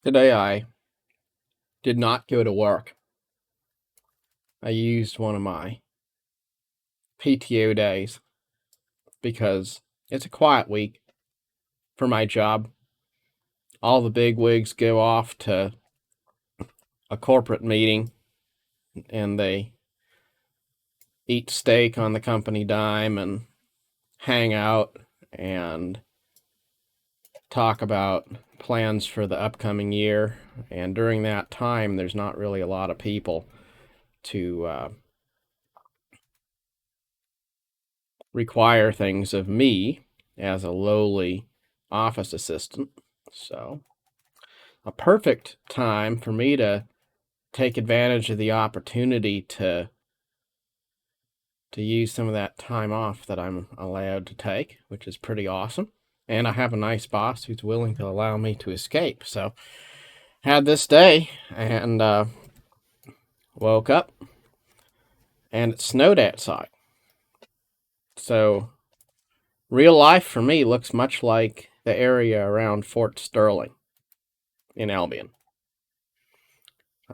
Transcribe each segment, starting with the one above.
Today I did not go to work. I used one of my PTO days because it's a quiet week for my job. All the big wigs go off to a corporate meeting and they eat steak on the company dime and hang out and talk about plans for the upcoming year. And during that time, there's not really a lot of people to require things of me as a lowly office assistant. So, a perfect time for me to take advantage of the opportunity to use some of that time off that I'm allowed to take, which is pretty awesome. And I have a nice boss who's willing to allow me to escape. So, had this day and woke up and it snowed outside. So, real life for me looks much like the area around Fort Sterling in Albion.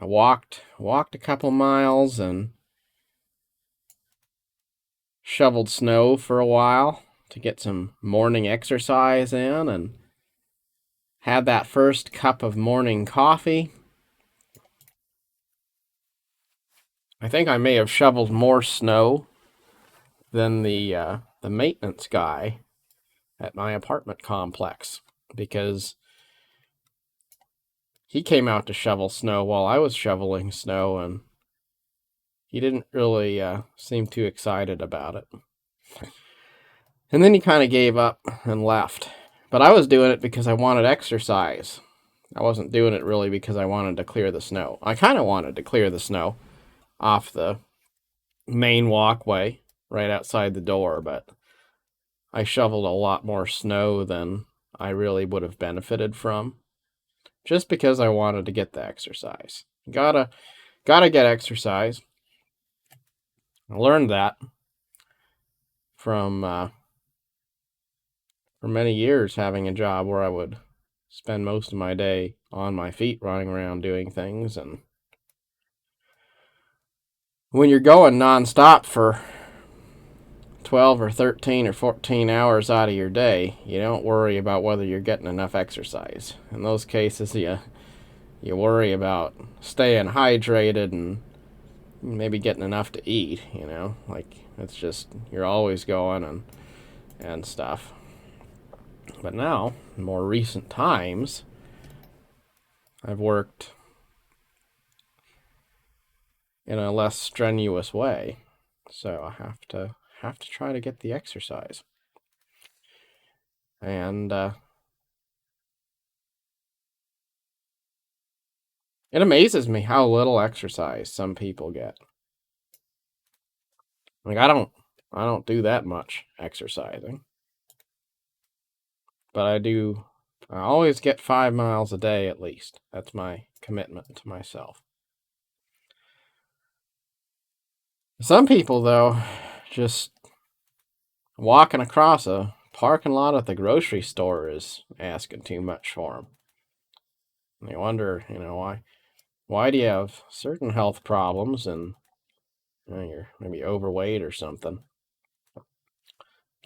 I walked a couple miles and shoveled snow for a while to get some morning exercise in and had that first cup of morning coffee. I think I may have shoveled more snow than the maintenance guy at my apartment complex because he came out to shovel snow while I was shoveling snow and he didn't really seem too excited about it. And then he kind of gave up and left. But I was doing it because I wanted exercise. I wasn't doing it really because I wanted to clear the snow. I kind of wanted to clear the snow off the main walkway right outside the door, but I shoveled a lot more snow than I really would have benefited from just because I wanted to get the exercise. Gotta get exercise. I learned that from for many years having a job where I would spend most of my day on my feet running around doing things. And when you're going nonstop for 12 or 13 or 14 hours out of your day, you don't worry about whether you're getting enough exercise. In those cases, you worry about staying hydrated and maybe getting enough to eat, like it's just you're always going and stuff. But now, in more recent times, I've worked in a less strenuous way, so I have to try to get the exercise. And it amazes me how little exercise some people get. Like I don't do that much exercising, but I always get 5 miles a day at least. That's my commitment to myself. Some people, though, just walking across a parking lot at the grocery store is asking too much for them. And they wonder, why do you have certain health problems and you're maybe overweight or something?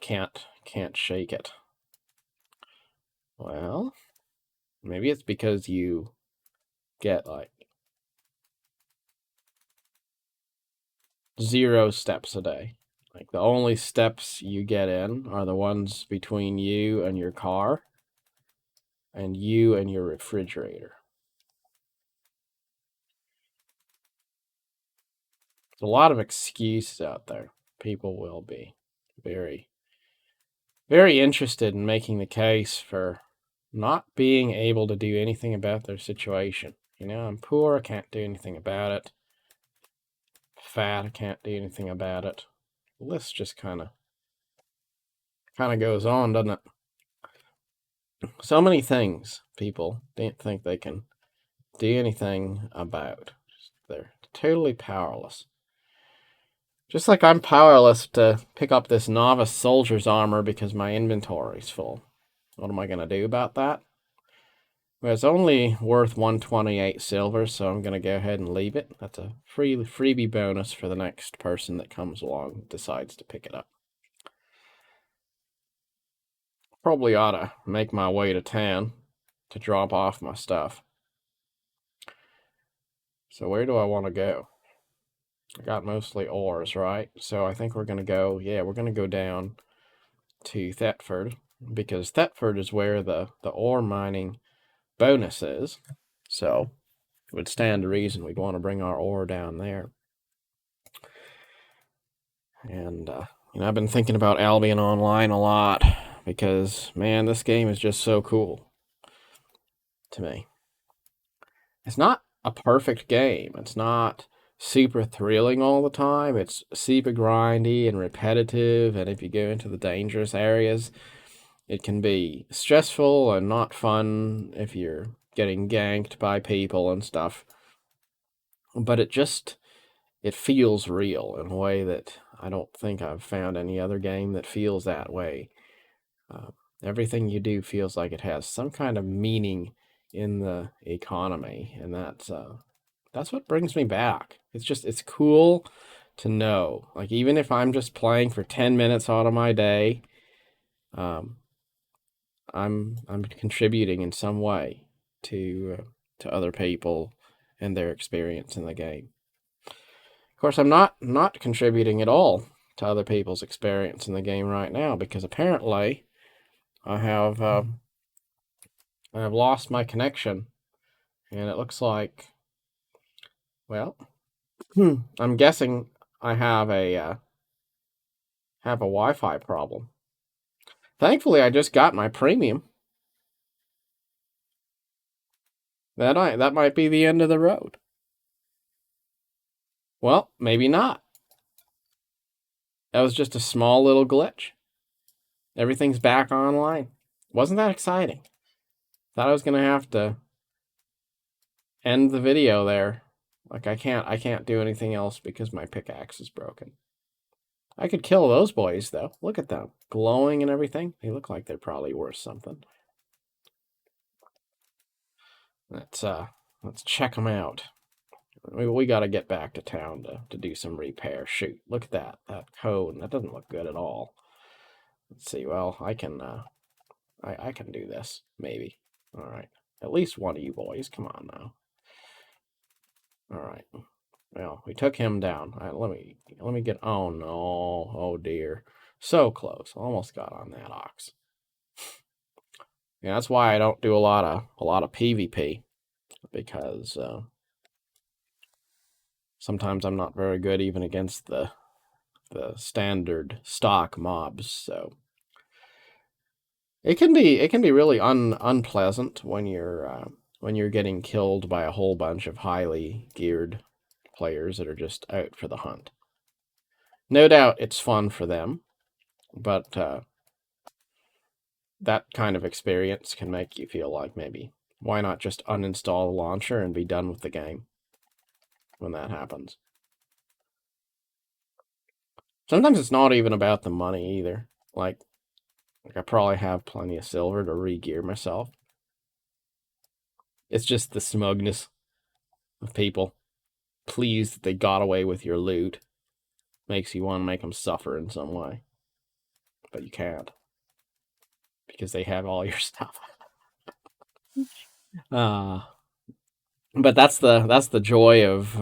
Can't shake it. Well, maybe it's because you get like 0 steps a day. Like the only steps you get in are the ones between you and your car and you and your refrigerator. There's a lot of excuses out there. People will be very, very interested in making the case for not being able to do anything about their situation. I'm poor, I can't do anything about it. Fat, I can't do anything about it. The list just kind of goes on, doesn't it? So many things people don't think they can do anything about. They're totally powerless. Just like I'm powerless to pick up this novice soldier's armor because my inventory's full. What am I going to do about that? Well, it's only worth 128 silver, so I'm going to go ahead and leave it. That's a freebie bonus for the next person that comes along and decides to pick it up. Probably ought to make my way to town to drop off my stuff. So where do I want to go? I got mostly ores, right? So I think we're going to go, we're going to go down to Thetford, because Thetford is where the ore mining bonus is. So it would stand to reason we'd want to bring our ore down there. And, I've been thinking about Albion Online a lot because, man, this game is just so cool to me. It's not a perfect game. It's not super thrilling all the time. It's super grindy and repetitive. And if you go into the dangerous areas, it can be stressful and not fun if you're getting ganked by people and stuff. But it feels real in a way that I don't think I've found any other game that feels that way. Everything you do feels like it has some kind of meaning in the economy, and that's what brings me back. It's cool to know. Like, even if I'm just playing for 10 minutes out of my day, um, I'm contributing in some way to other people and their experience in the game. Of course, I'm not contributing at all to other people's experience in the game right now, because apparently I have lost my connection, and it looks like, well, I'm guessing I have a Wi-Fi problem. Thankfully, I just got my premium. That might be the end of the road. Well, maybe not. That was just a small little glitch. Everything's back online. Wasn't that exciting? Thought I was gonna have to end the video there. Like, I can't do anything else because my pickaxe is broken. I could kill those boys though. Look at them, glowing and everything. They look like they're probably worth something. Let's check them out. We got to get back to town to do some repair. Shoot, look at that cone. That doesn't look good at all. Let's see. Well, I can do this maybe. All right. At least one of you boys. Come on now. All right. Well, we took him down. Let me get. Oh no! Oh dear! So close. Almost got on that ox. Yeah, that's why I don't do a lot of PvP, because sometimes I'm not very good even against the standard stock mobs. So it can be really unpleasant when you're getting killed by a whole bunch of highly geared players that are just out for the hunt. No doubt it's fun for them, but that kind of experience can make you feel like, maybe why not just uninstall the launcher and be done with the game when that happens. Sometimes it's not even about the money either. Like I probably have plenty of silver to re-gear myself. It's just the smugness of people pleased that they got away with your loot makes you want to make them suffer in some way. But you can't, because they have all your stuff. But that's the joy of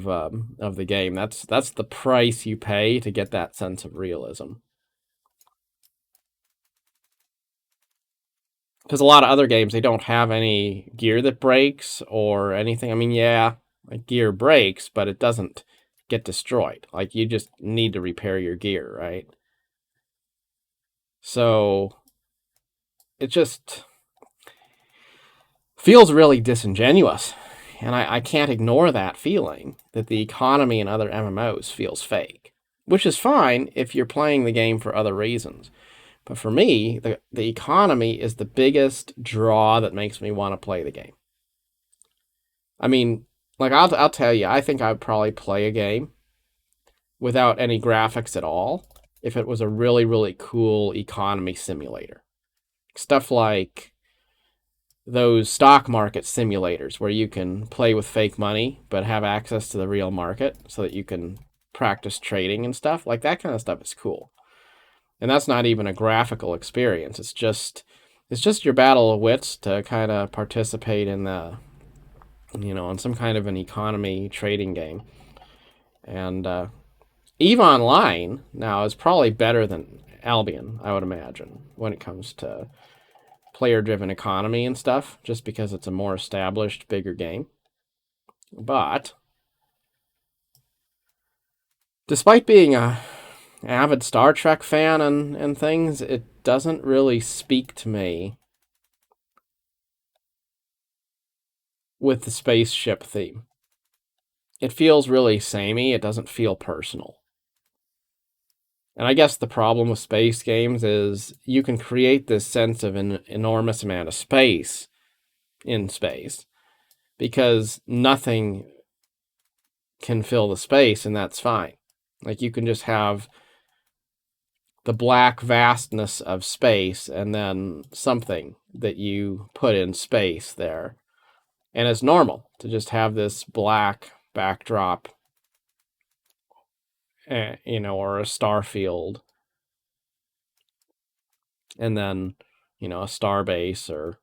the game. That's the price you pay to get that sense of realism. Because a lot of other games, they don't have any gear that breaks or anything. I mean, yeah, like gear breaks, but it doesn't get destroyed. Like, you just need to repair your gear, right? So it just feels really disingenuous. And I can't ignore that feeling that the economy in other MMOs feels fake, which is fine if you're playing the game for other reasons. But for me, the economy is the biggest draw that makes me want to play the game. I mean, like, I'll tell you, I think I'd probably play a game without any graphics at all if it was a really, really cool economy simulator. Stuff like those stock market simulators where you can play with fake money but have access to the real market so that you can practice trading and stuff. Like that kind of stuff is cool. And that's not even a graphical experience. It's just your battle of wits to kind of participate in in some kind of an economy trading game. And EVE Online now is probably better than Albion, I would imagine, when it comes to player-driven economy and stuff, just because it's a more established, bigger game. But despite being a avid Star Trek fan and things, it doesn't really speak to me with the spaceship theme. It feels really samey. It doesn't feel personal. And I guess the problem with space games is you can create this sense of an enormous amount of space in space because nothing can fill the space, and that's fine. Like you can just have the black vastness of space and then something that you put in space there. And it's normal to just have this black backdrop, or a star field, and then, a star base or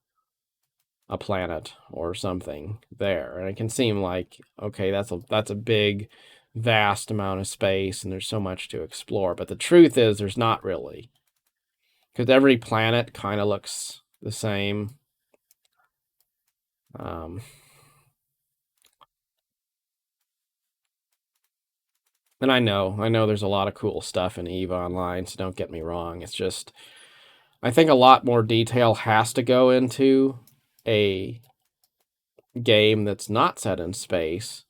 a planet or something there. And it can seem like, okay, that's a big, vast amount of space and there's so much to explore. But the truth is there's not really. Because every planet kind of looks the same. Um, and I know there's a lot of cool stuff in EVE Online, so don't get me wrong. It's just, I think a lot more detail has to go into a game that's not set in space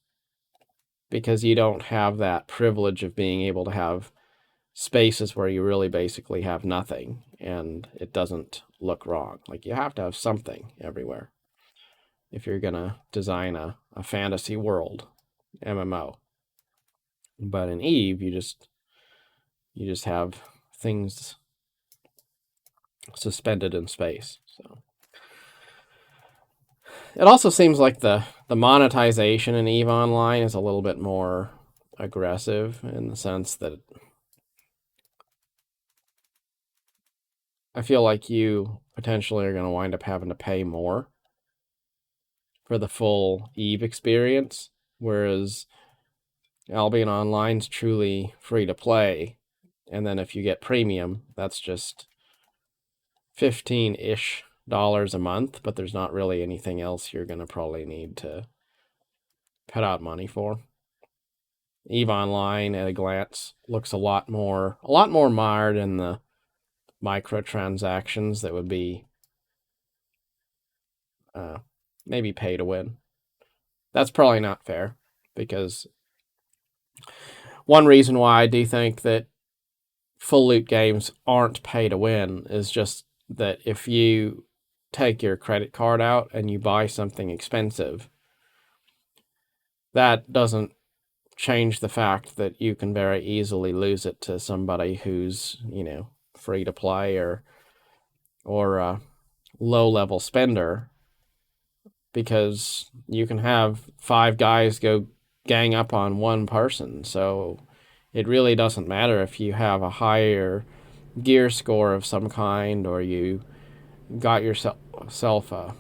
because you don't have that privilege of being able to have spaces where you really basically have nothing and it doesn't look wrong. Like you have to have something everywhere if you're going to design a fantasy world MMO. But in Eve, you just have things suspended in space. So it also seems like the monetization in Eve Online is a little bit more aggressive in the sense that I feel like you potentially are going to wind up having to pay more for the full Eve experience, whereas Albion Online's truly free to play. And then if you get premium, that's just 15-ish dollars a month, but there's not really anything else you're going to probably need to put out money for. EVE Online at a glance looks a lot more mired in the microtransactions that would be maybe pay to win. That's probably not fair because one reason why I do think that full loot games aren't pay to win is just that if you take your credit card out and you buy something expensive, that doesn't change the fact that you can very easily lose it to somebody who's, free to play or a low level spender, because you can have 5 guys go gang up on one person. So it really doesn't matter if you have a higher gear score of some kind or you got yourself a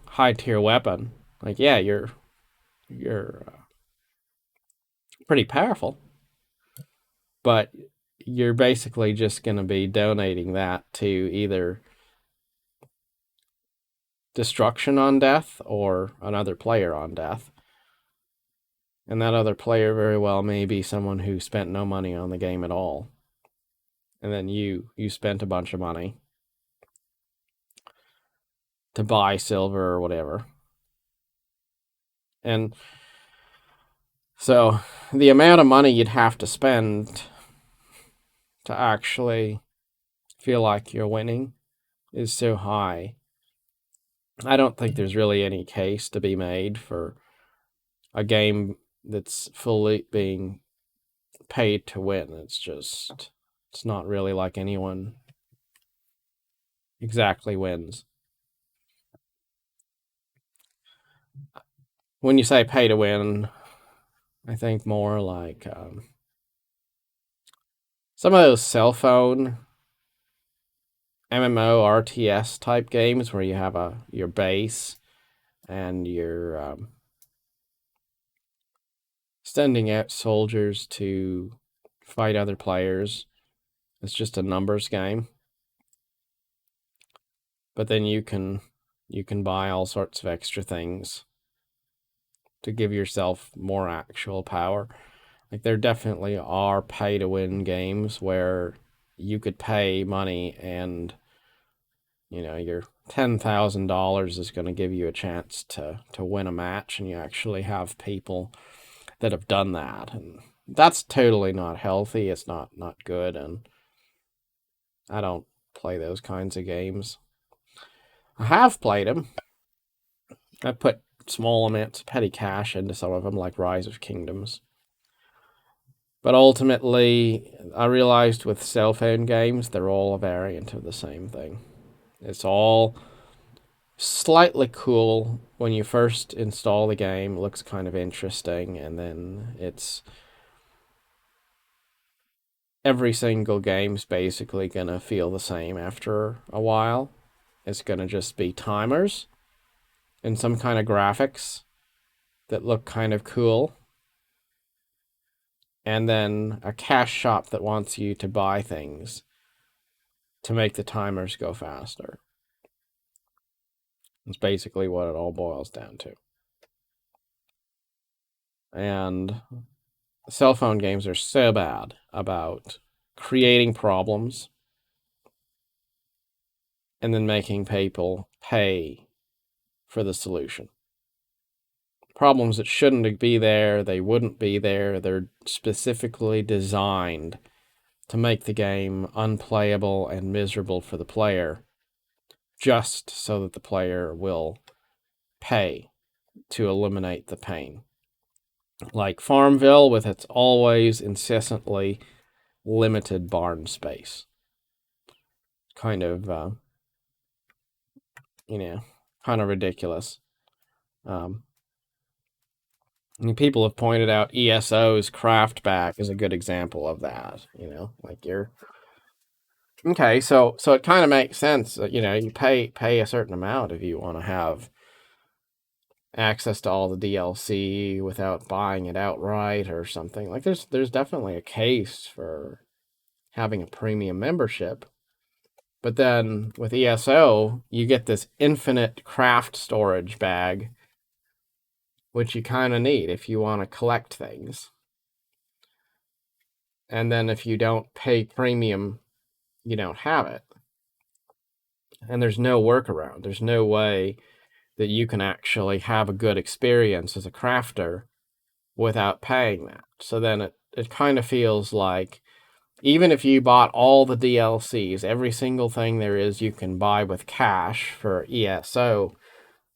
high tier weapon. Like, yeah, you're pretty powerful, but you're basically just going to be donating that to either destruction on death or another player on death. And that other player very well may be someone who spent no money on the game at all. And then you spent a bunch of money to buy silver or whatever. And so the amount of money you'd have to spend to actually feel like you're winning is so high. I don't think there's really any case to be made for a game that's fully being paid to win. It's not really like anyone exactly wins. when you say pay to win, I think more like some of those cell phone MMO RTS type games where you have your base and you're sending out soldiers to fight other players. It's just a numbers game. But then you can buy all sorts of extra things to give yourself more actual power. Like there definitely are pay to win games where you could pay money and your $10,000 is going to give you a chance to win a match, and you actually have people that have done that, and that's totally not healthy. It's not good, and I don't play those kinds of games. I have played them. I put small amounts of petty cash into some of them, like Rise of Kingdoms. But ultimately, I realized with cell phone games, they're all a variant of the same thing. It's all slightly cool when you first install the game, looks kind of interesting, and then it's every single game's basically gonna feel the same after a while. It's gonna just be timers and some kind of graphics that look kind of cool, and then a cash shop that wants you to buy things to make the timers go faster. It's basically what it all boils down to. And cell phone games are so bad about creating problems and then making people pay for the solution. Problems that shouldn't be there, they wouldn't be there. They're specifically designed to make the game unplayable and miserable for the player, just so that the player will pay to eliminate the pain. Like Farmville, with its always incessantly limited barn space. Kind of, kind of ridiculous. Um, People have pointed out ESO's Craftback is a good example of that. Like you're okay, so it kind of makes sense. You pay a certain amount if you want to have access to all the DLC without buying it outright or something. Like there's definitely a case for having a premium membership. But then with ESO, you get this infinite craft storage bag, which you kind of need if you want to collect things. And then if you don't pay premium, you don't have it. And there's no workaround. There's no way that you can actually have a good experience as a crafter without paying that. So then it kind of feels like even if you bought all the DLCs, every single thing there is you can buy with cash for ESO,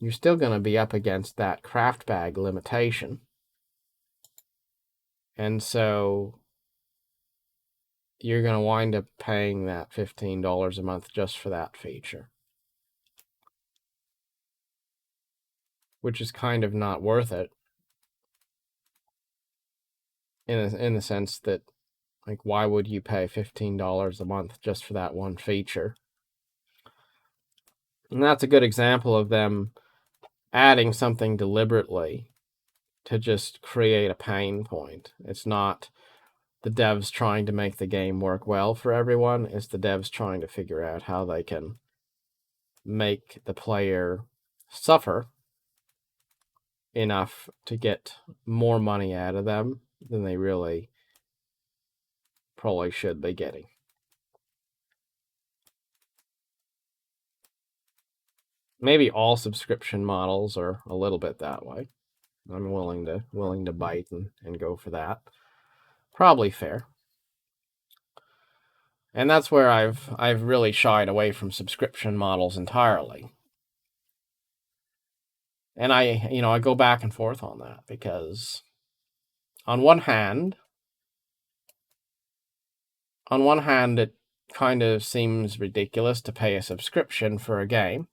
you're still going to be up against that craft bag limitation. And so you're going to wind up paying that $15 a month just for that feature, which is kind of not worth it in the sense that, like, why would you pay $15 a month just for that one feature? And that's a good example of them adding something deliberately to just create a pain point. It's not the devs trying to make the game work well for everyone. It's the devs trying to figure out how they can make the player suffer enough to get more money out of them than they really probably should be getting. Maybe all subscription models are a little bit that way. I'm willing to bite and go for that. Probably fair. And that's where I've really shied away from subscription models entirely. And I go back and forth on that because on one hand it kind of seems ridiculous to pay a subscription for a game.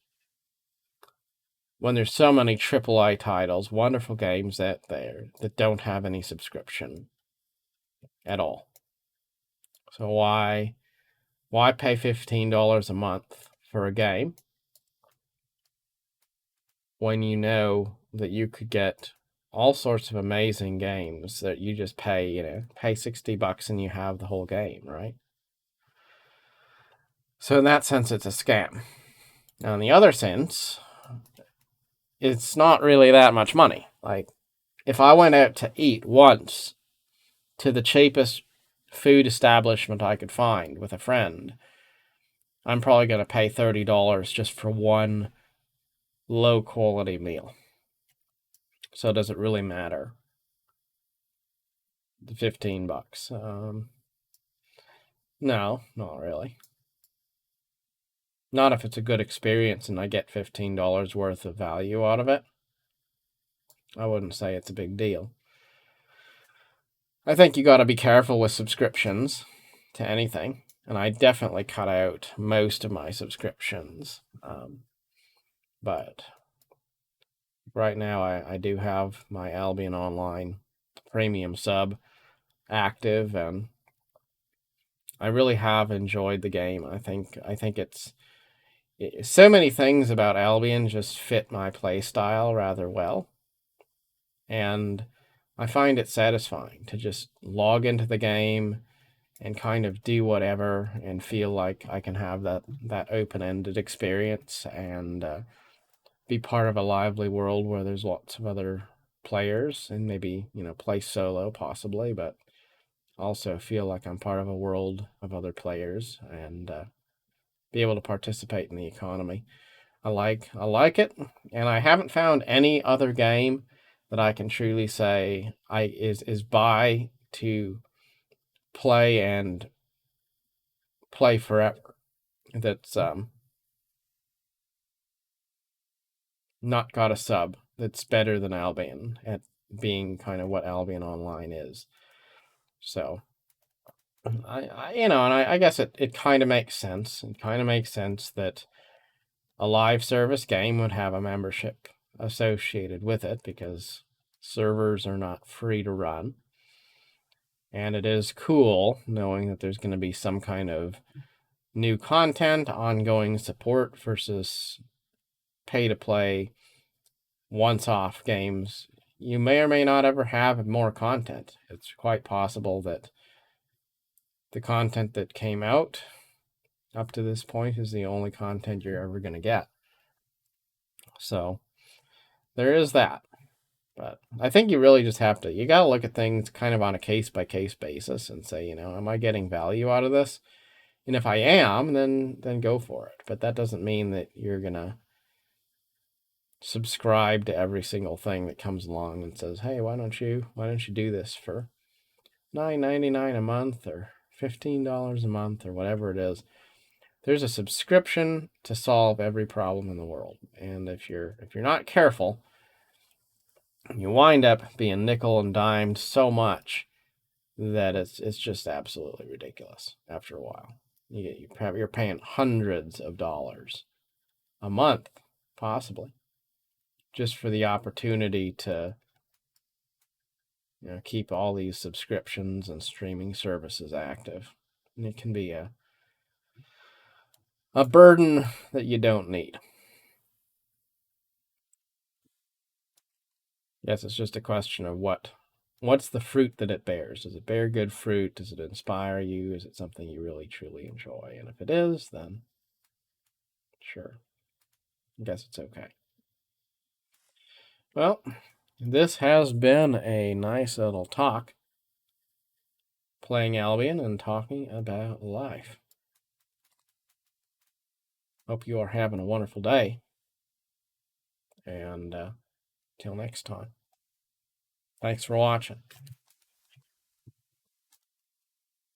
when there's so many AAA titles, wonderful games that don't have any subscription at all. So why pay $15 a month for a game when you know that you could get all sorts of amazing games that you just pay $60 and you have the whole game, right? So in that sense, it's a scam. Now, in the other sense, it's not really that much money. Like, if I went out to eat once to the cheapest food establishment I could find with a friend, I'm probably going to pay $30 just for one low quality meal. So does it really matter? The $15. No, not really. Not if it's a good experience and I get $15 worth of value out of it. I wouldn't say it's a big deal. I think you got to be careful with subscriptions to anything, and I definitely cut out most of my subscriptions. But right now, I do have my Albion Online premium sub active, and I really have enjoyed the game. I think it's so many things about Albion just fit my play style rather well, and I find it satisfying to just log into the game and kind of do whatever and feel like I can have that open-ended experience and be part of a lively world where there's lots of other players and maybe play solo possibly, but also feel like I'm part of a world of other players and be able to participate in the economy. I like it, and I haven't found any other game that I can truly say is buy to play and play forever. That's not got a sub that's better than Albion at being kind of what Albion Online is. So I guess it kind of makes sense. It kind of makes sense that a live service game would have a membership associated with it because servers are not free to run. And it is cool knowing that there's going to be some kind of new content, ongoing support versus pay to play once off games. You may or may not ever have more content. It's quite possible that the content that came out up to this point is the only content you're ever going to get. So there is that. But I think you really just have to, you got to look at things kind of on a case by case basis and say, am I getting value out of this? And if I am, then go for it. But that doesn't mean that you're going to subscribe to every single thing that comes along and says, "Hey, why don't you do this for $9.99 a month or $15 a month or whatever it is." There's a subscription to solve every problem in the world. And if you're not careful, you wind up being nickel and dimed so much that it's just absolutely ridiculous after a while. You're paying hundreds of dollars a month, possibly, just for the opportunity to keep all these subscriptions and streaming services active. And it can be a burden that you don't need. Yes, it's just a question of what's the fruit that it bears. Does it bear good fruit? Does it inspire you? Is it something you really truly enjoy? And if it is, then sure, I guess it's okay. Well, this has been a nice little talk, playing Albion and talking about life. Hope you are having a wonderful day, and till next time. Thanks for watching.